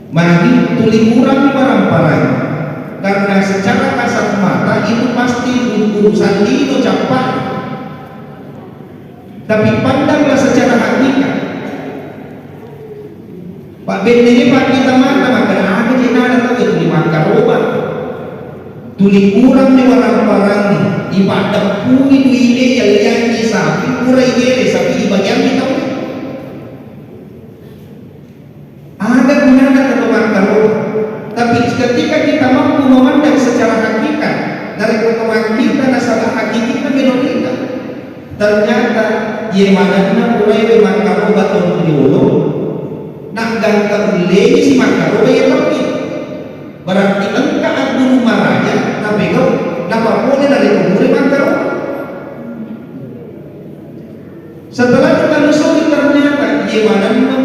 Mari tuli kurang barang-barang, karena secara kasat mata itu pasti urusan dino cepat, tapi pandanglah secara hakikat. Pak Ben ini Pak kita mata maka ada jenazah tahu itu dimakan obat. Tuli kurang ni barang-barang ni ibadah puni tu ile yang sapi kurai gere sapi bagian kita. Ada gunanya atau makan obat. Tapi ketika kita mampu memandang secara hakikat dari pertemuan kita nasabah hakiki kita kita, ternyata yemanana mulai makan obat untuk diulung nak ganteng lagi si makan obat yang lebih berarti engkau aku marahnya tapi kau napa boleh dari kumuri makan obat. Setelah kita lusuri ternyata yemanana